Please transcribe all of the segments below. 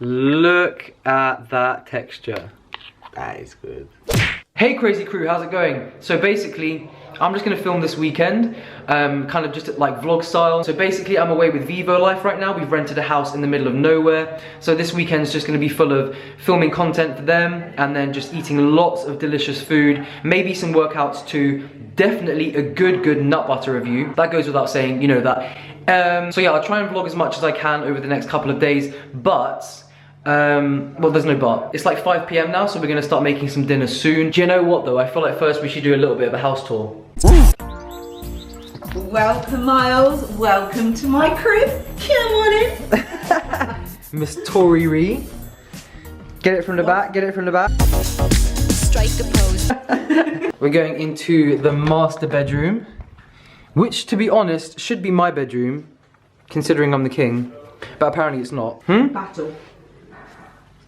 Look at that texture. That is good. Hey crazy crew, how's it going? So basically, I'm just gonna film this weekend, kind of just like vlog style. So basically, I'm away with Vivo Life right now. We've rented a house in the middle of nowhere. So this weekend's just gonna be full of filming content for them and then just eating lots of delicious food, maybe some workouts too. Definitely a good nut butter review. That goes without saying, you know that. So yeah, I'll try and vlog as much as I can over the next couple of days, but well, there's no but. It's like 5 PM now, so we're gonna start making some dinner soon. Do you know what though? I feel like first we should do a little bit of a house tour. Welcome, Miles. Welcome to my crib. Come on in. Miss Tori Ree. Get it from the back, get it from the back. Strike a pose. We're going into the master bedroom, which to be honest, should be my bedroom, considering I'm the king, but apparently it's not. Battle.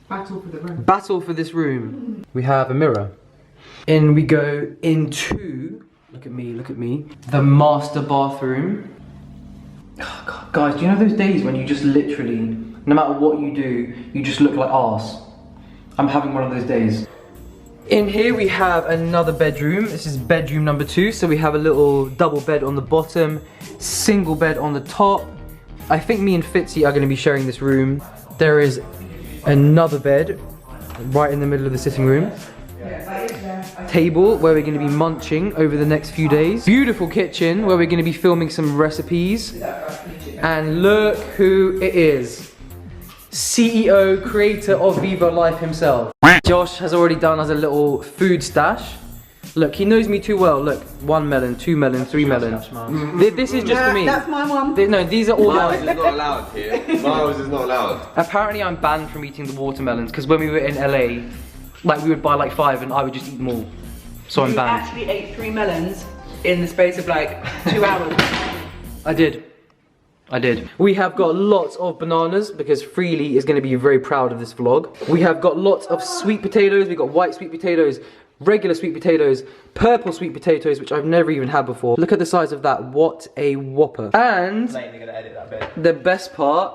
Battle for the room. Battle for this room. We have a mirror. In we go into, look at me, the master bathroom. Oh God, guys, do you know those days when you just literally, no matter what you do, you just look like arse? I'm having one of those days. In here we have another bedroom. This is bedroom number 2. So we have a little double bed on the bottom, single bed on the top. I think me and Phitzee are going to be sharing this room. There is another bed right in the middle of the sitting room. Table where we're going to be munching over the next few days. Beautiful kitchen where we're going to be filming some recipes. And look who it is. CEO, creator of Vivo Life himself. Josh has already done us a little food stash. Look, he knows me too well. Look, 1 melon, 2 melon, 3 melon. This is just for me. That's my one. No, these are all Miles mine. is not allowed here. Miles is not allowed. Apparently I'm banned from eating the watermelons because when we were in LA, like we would buy like 5 and I would just eat them all. So I'm You banned. actually ate 3 melons in the space of like 2 hours. I did. We have got lots of bananas because Freely is going to be very proud of this vlog. We have got lots of sweet potatoes. We've got white sweet potatoes, regular sweet potatoes, purple sweet potatoes, which I've never even had before. Look at the size of that. What a whopper. And Gonna edit that bit. the best part,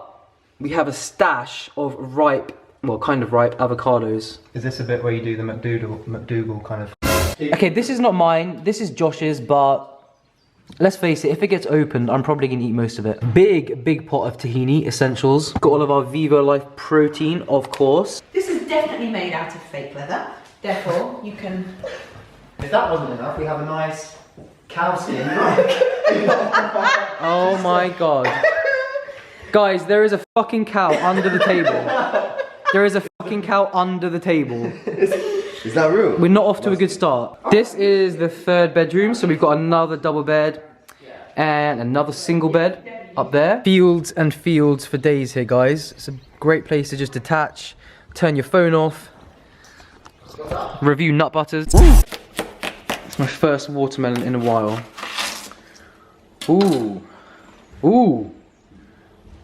we have a stash of ripe, well, kind of ripe avocados. Is this a bit where you do the McDougal kind of? Okay, this is not mine. This is Josh's, but let's face it, if it gets opened, I'm probably gonna eat most of it. Big pot of tahini essentials. Got all of our Vivo Life protein, of course. This is definitely made out of fake leather. Therefore, you can... If that wasn't enough, we have a nice cow skin. Oh my God. Guys, there is a fucking cow under the table. There is a fucking cow under the table. Is that real? We're not off to a good start. This is the 3rd bedroom, so we've got another double bed and another single bed up there. Fields and fields for days here, guys. It's a great place to just detach, turn your phone off, review nut butters. It's my first watermelon in a while. Ooh. Ooh.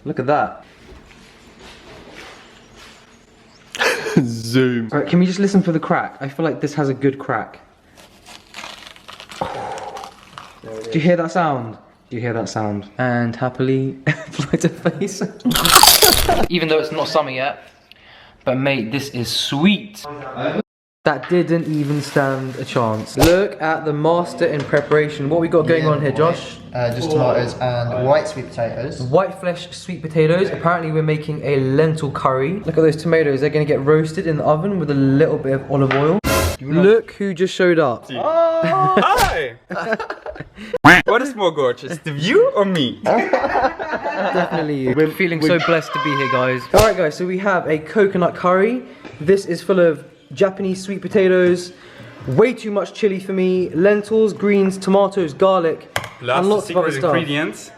Look at that. Zoom. Alright, can we just listen for the crack? I feel like this has a good crack. Do you hear that sound? Do you hear that sound? And happily fly to face. Even though it's not summer yet. But mate, this is sweet. That didn't even stand a chance. Look at the master in preparation. What we got going on here, Josh? Just tomatoes and white sweet potatoes. White flesh sweet potatoes. Apparently we're making a lentil curry. Look at those tomatoes. They're gonna get roasted in the oven with a little bit of olive oil. Look who just showed up. Oh, hi! What is more gorgeous, the view or me? Definitely you. We're feeling so blessed to be here, guys. Alright guys, so we have a coconut curry. This is full of Japanese sweet potatoes, way too much chili for me, lentils, greens, tomatoes, garlic, Plus and the lots of other secret stuff. ingredients,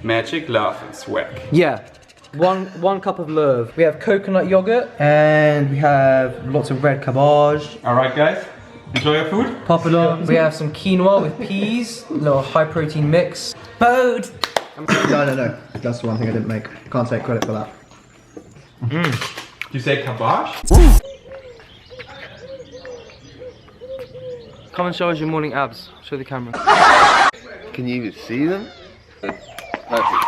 magic, love and swag. Yeah, one cup of love. We have coconut yogurt, and we have lots of red cabbage. Alright guys, enjoy your food. Papilla. We have some quinoa with peas, a little high protein mix. Bode! No. That's the one thing I didn't make. Can't take credit for that. You say kabash? Come and show us your morning abs. Show the camera. Can you even see them? Perfect.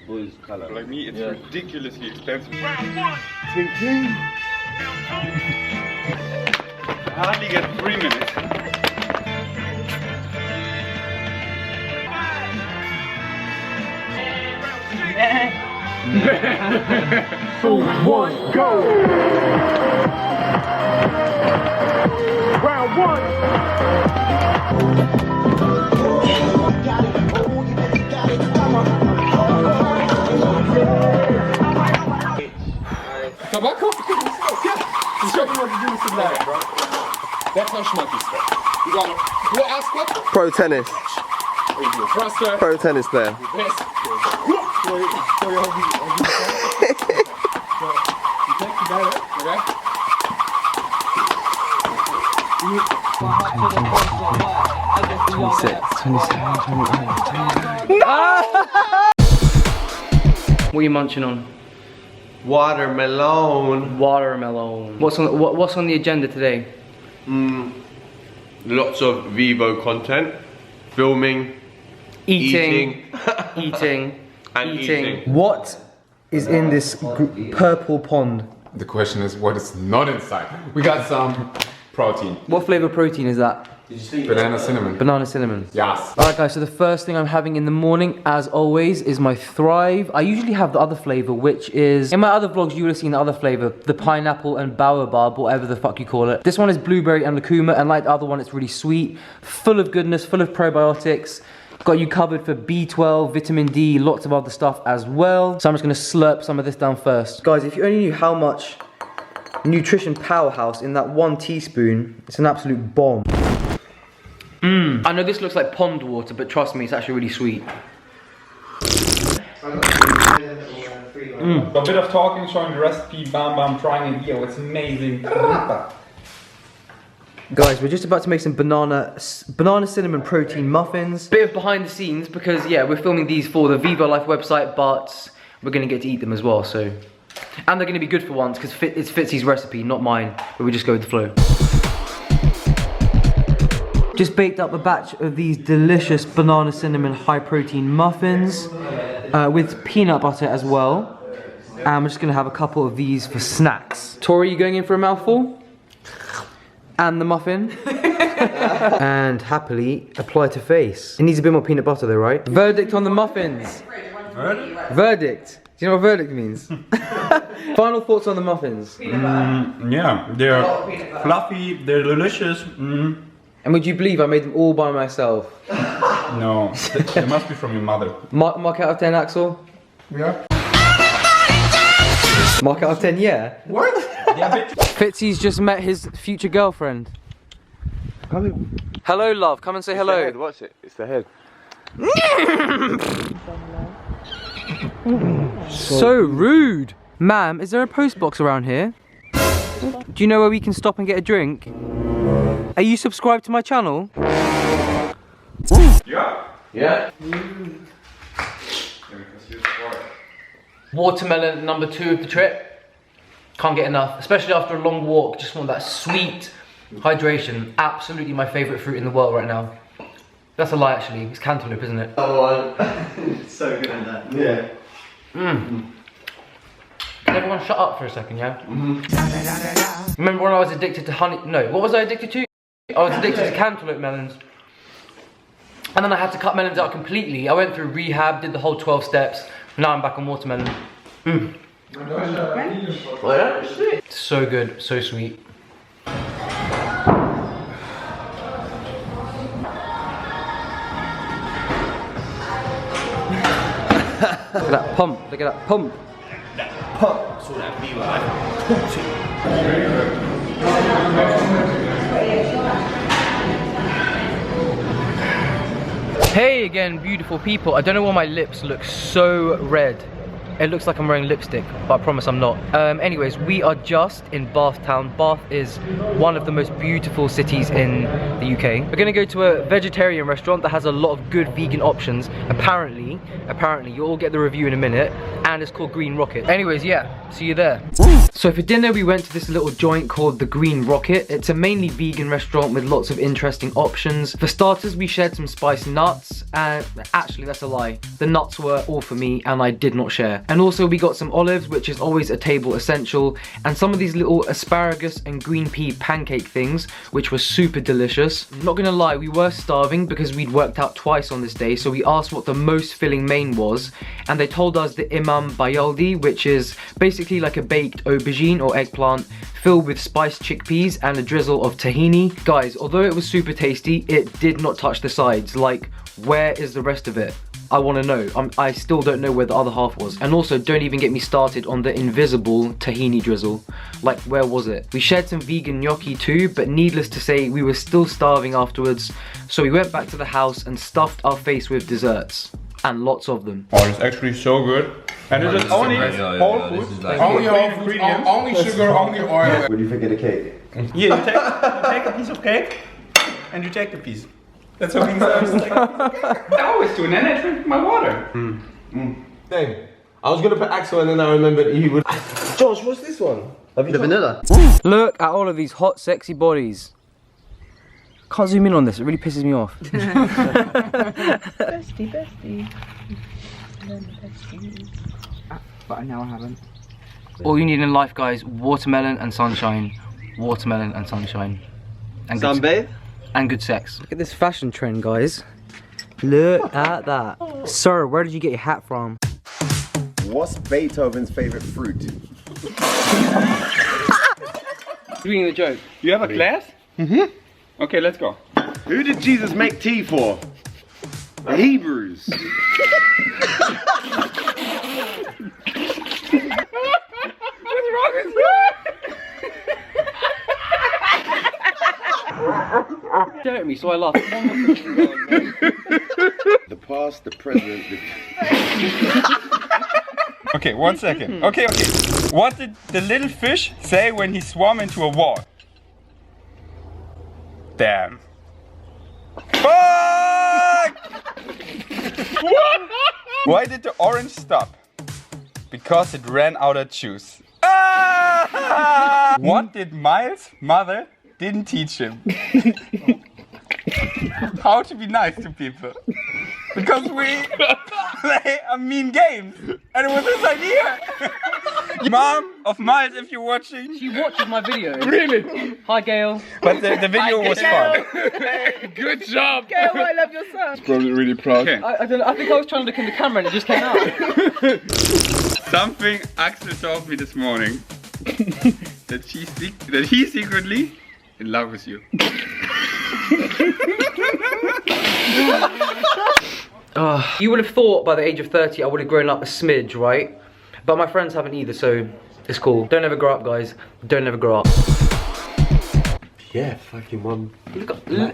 Boys colour. Like me, it's ridiculously expensive. Thinking. I hardly get 3 minutes. One, go! Round one! Tobacco? Show me what to do with some light, bro. That's how schmucky stuff. You got it. Do I ask what? Pro tennis. Thruster. Pro tennis player. Yes. Okay. What are you munching on? Watermelon. Watermelon. What's on the agenda today? Lots of Vivo content. Filming. Eating. And eating. What is in this purple pond? The question is, what is not inside? We got some protein. What flavor protein is that? Banana cinnamon. Banana cinnamon. Yes. Alright guys, so the first thing I'm having in the morning, as always, is my Thrive. I usually have the other flavor, which is, in my other vlogs you would have seen the other flavor, the pineapple and baobab, whatever the fuck you call it. This one is blueberry and lucuma, and like the other one, it's really sweet, full of goodness, full of probiotics. Got you covered for B12, vitamin D, lots of other stuff as well. So I'm just gonna slurp some of this down first. Guys, if you only knew how much nutrition powerhouse in that 1 teaspoon, it's an absolute bomb. I know this looks like pond water, but trust me, it's actually really sweet. A bit of talking, showing the recipe, bam, trying it. Yo, it's amazing. Guys, we're just about to make some banana cinnamon protein muffins. Bit of behind the scenes because, yeah, we're filming these for the Vivo Life website, but we're gonna get to eat them as well, so. And they're gonna be good for once because it's Phitzee's recipe, not mine, but we just go with the flow. Just baked up a batch of these delicious banana cinnamon high protein muffins with peanut butter as well. And I'm just gonna have a couple of these for snacks. Tori, you going in for a mouthful? And the muffin. And happily apply to face. It needs a bit more peanut butter though, right? Verdict on the muffins. Verdict. Do you know what verdict means? Final thoughts on the muffins. Yeah, they're fluffy, they're delicious. And would you believe I made them all by myself? No, they must be from your mother. Mark out of 10, Axel? Yeah. Mark out of 10, yeah? What? Yeah, Phitzee's just met his future girlfriend. Hello, love. Come and say hello. Head, watch it. It's the head. So rude. Ma'am, is there a post box around here? Do you know where we can stop and get a drink? Are you subscribed to my channel? Yeah. Yeah. Watermelon number 2 of the trip. Can't get enough, especially after a long walk. Just want that sweet hydration. Absolutely my favorite fruit in the world right now. That's a lie actually, it's cantaloupe, isn't it? Oh, it's so good in that. yeah. Can everyone shut up for a second, yeah? Remember when I was addicted to honey? No, what was I addicted to? I was addicted to cantaloupe melons. And then I had to cut melons out completely. I went through rehab, did the whole 12 steps. Now I'm back on watermelon. Oh, yeah? Sweet. So good, so sweet. Look at that pump, look at that pump. Hey again, beautiful people. I don't know why my lips look so red. It looks like I'm wearing lipstick, but I promise I'm not. Anyways, we are just in Bath town. Bath is one of the most beautiful cities in the UK. We're gonna go to a vegetarian restaurant that has a lot of good vegan options. Apparently, you'll all get the review in a minute. And and it's called Green Rocket. Anyways, yeah, see you there. So for dinner we went to this little joint called the Green Rocket. It's a mainly vegan restaurant with lots of interesting options. For starters, we shared some spiced nuts, and actually that's a lie. The nuts were all for me and I did not share. And also we got some olives, which is always a table essential, and some of these little asparagus and green pea pancake things, which were super delicious. Not gonna lie, we were starving because we'd worked out twice on this day, so we asked what the most filling main was, and they told us the imam bayaldi, which is basically like a baked aubergine or eggplant filled with spiced chickpeas and a drizzle of tahini. Guys, although it was super tasty, it did not touch the sides. Like, where is the rest of it? I want to know. I still don't know where the other half was. And also, don't even get me started on the invisible tahini drizzle. Like, where was it? We shared some vegan gnocchi too, but needless to say, we were still starving afterwards. So we went back to the house and stuffed our face with desserts. And lots of them. Oh, it's actually so good. And this is only whole food, only whole ingredients, only sugar, only oil. What do you think of the cake? Yeah, you take a piece of cake and you take the piece. That's how things are. I always do, and then I drink my water. Same. I was gonna put Axel and then I remembered he would. Josh, what's this one? The vanilla. Look at all of these hot, sexy bodies. Can't zoom in on this, it really pisses me off. Bestie. But now I haven't. All you need in life, guys, watermelon and sunshine. Watermelon and sunshine. And Sunbathe? And good sex. Look at this fashion trend, guys. Look at that. Sir, where did you get your hat from? What's Beethoven's favorite fruit? Reading the joke. You have a class? Mm-hmm. Okay, let's go. Who did Jesus make tea for? The Hebrews. What's wrong with you? Stare at me, so I laugh. The past, the present, Okay, 1 second. Okay. What did the little fish say when he swam into a wall? Damn. Fuck! What? Why did the orange stop? Because it ran out of juice. Ah! What did Miles' mother didn't teach him? How to be nice to people. Because we play a mean game. And it was his idea. Mom of Miles, if you're watching. She watches my video. Really? Hi, Gail. But the video was fun. Good job. Gail, I love your son. Probably really proud. Okay. I don't know, I think I was trying to look in the camera and it just came out. Something Axel told me this morning. that he secretly in love with you. You would have thought by the age of 30 I would have grown up a smidge, right? But my friends haven't either, so it's cool. Don't ever grow up, guys. Don't ever grow up. Yeah, fucking one.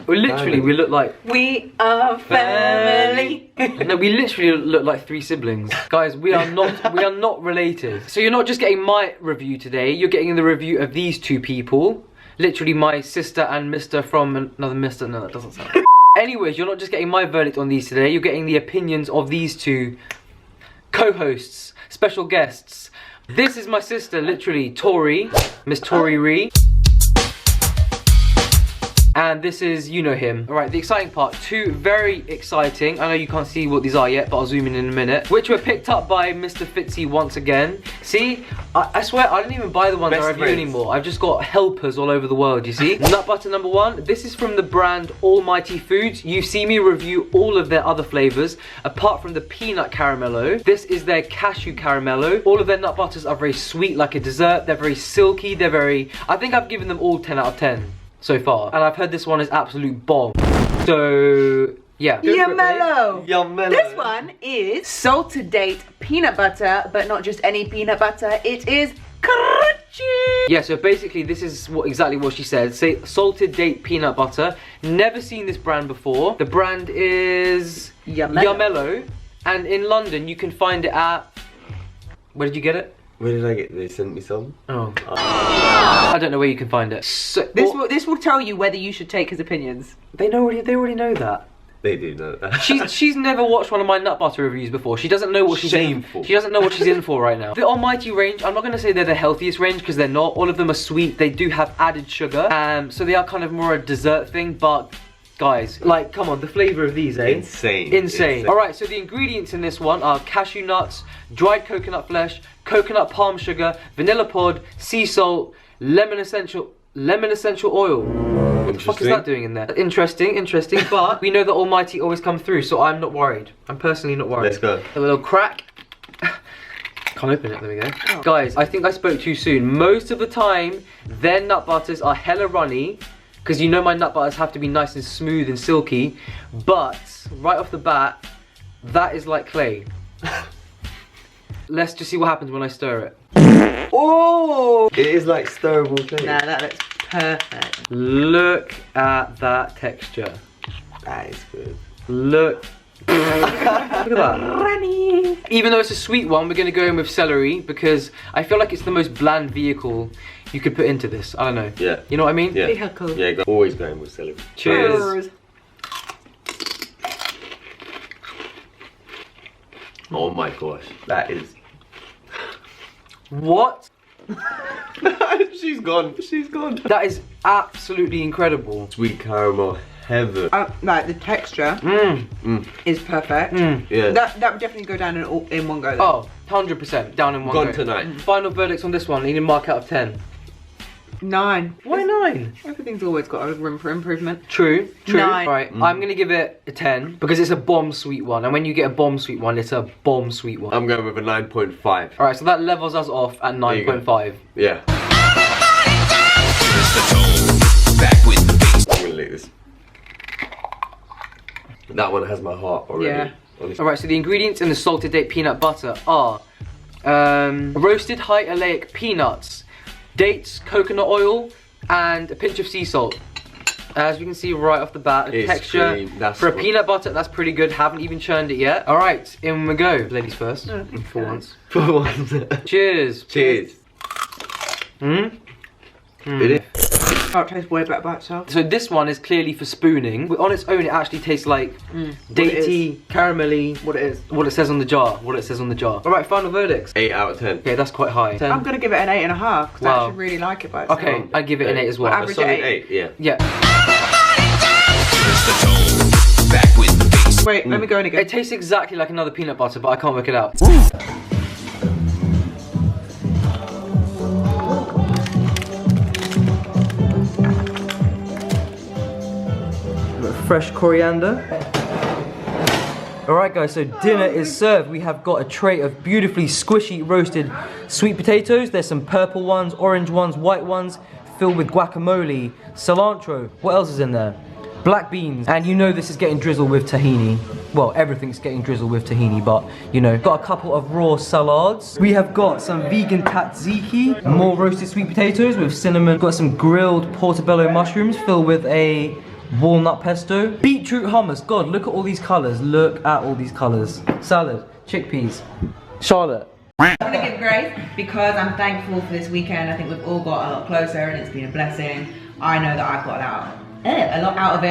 Literally, we look like... We are family. No, we literally look like 3 siblings. Guys, we are not related. So you're not just getting my review today, you're getting the review of these 2 people. Literally my sister and Mr. from another Mr. No, that doesn't sound right. Anyways, you're not just getting my verdict on these today, you're getting the opinions of these 2 co-hosts, special guests. This is my sister, literally, Tori, Miss Tori Ree. And this is, you know him. Alright, the exciting part, 2 very exciting, I know you can't see what these are yet, but I'll zoom in a minute, which were picked up by Mr. Phitzee once again. See, I swear, I didn't even buy the ones I review anymore. I've just got helpers all over the world, you see? Nut butter number 1, this is from the brand Almighty Foods. You see me review all of their other flavors, apart from the peanut caramello. This is their cashew caramello. All of their nut butters are very sweet, like a dessert. They're very silky, they're very... I think I've given them all 10 out of 10. So far, and I've heard this one is absolute bomb. So yeah. Yummello. Yummello. This one is salted date peanut butter, but not just any peanut butter. It is crunchy. Yeah. So basically, this is exactly what she said. Say salted date peanut butter. Never seen this brand before. The brand is Yummello, and in London you can find it at. Where did you get it? Where did I get? They sent me some. Oh. I don't know where you can find it. So, This will tell you whether you should take his opinions. They already know that. They do know that. She's never watched one of my nut butter reviews before. She doesn't know what she's Shameful. in. She doesn't know what she's in for right now. The Almighty range, I'm not going to say they're the healthiest range because they're not. All of them are sweet. They do have added sugar. So they are kind of more a dessert thing, but guys, like, come on, the flavor of these, eh? Insane. All right, so the ingredients in this one are cashew nuts, dried coconut flesh, coconut palm sugar, vanilla pod, sea salt, lemon essential oil. What the fuck is that doing in there? Interesting, but we know that Almighty always come through, so I'm not worried. I'm personally not worried. Let's go. A little crack. Can't open it, there we go. Oh. Guys, I think I spoke too soon. Most of the time, their nut butters are hella runny, because you know my nut butters have to be nice and smooth and silky, but right off the bat, that is like clay. Let's just see what happens when I stir it. Oh! It is like stirrable clay. Nah, that looks perfect. Look at that texture. That is good. Look. Look at that. Runny. Even though it's a sweet one, we're going to go in with celery because I feel like it's the most bland vehicle you could put into this. I don't know. Yeah. You know what I mean? Yeah. Vehicle. Yeah, always going with celery. Cheers. Oh my gosh, that is... What? She's gone. That is absolutely incredible. Sweet caramel heaven. Like the texture is perfect. Yeah. That would definitely go down in one go. Though. Oh, 100% down in one Gone go. tonight. Final verdicts on this one. I need a mark out of 10. 9. Why 9? Everything's always got a room for improvement. True. 9. Right, I'm gonna give it a 10 because it's a bomb sweet one, and when you get a bomb sweet one, it's a bomb sweet one. I'm going with a 9.5. Alright, so that levels us off at 9.5. Yeah. I'm gonna lick this. That one has my heart already. Yeah. Alright, so the ingredients in the salted date peanut butter are roasted high oleic peanuts, dates, coconut oil, and a pinch of sea salt. As we can see right off the bat, the texture for a peanut butter, that's pretty good. Haven't even churned it yet. All right, in we go. Ladies first, for once. For once. Cheers. Cheers. Oh, it tastes way better by itself. So this one is clearly for spooning. On its own, it actually tastes like datey, caramelly. What it is. What it says on the jar. All right, final verdicts. 8 out of 10. Okay, that's quite high. 10. I'm gonna give it an 8.5 because I actually really like it by itself. Okay, I'd give it an 8 as well. Well, average Solid 8. 8, yeah. Yeah. Wait, let me go in again. It tastes exactly like another peanut butter, but I can't work it out. Fresh coriander. Alright guys, so dinner is served. We have got a tray of beautifully squishy roasted sweet potatoes. There's some purple ones, orange ones, white ones, filled with guacamole, cilantro. What else is in there? Black beans. And you know this is getting drizzled with tahini. Well, everything's getting drizzled with tahini, but you know. Got a couple of raw salads. We have got some vegan tzatziki, more roasted sweet potatoes with cinnamon. Got some grilled portobello mushrooms filled with a walnut pesto. Beetroot hummus. God, look at all these colours. Look at all these colours. Salad, chickpeas. Charlotte. I'm gonna give grace because I'm thankful for this weekend. I think we've all got a lot closer and it's been a blessing. I know that I've got a lot out of it.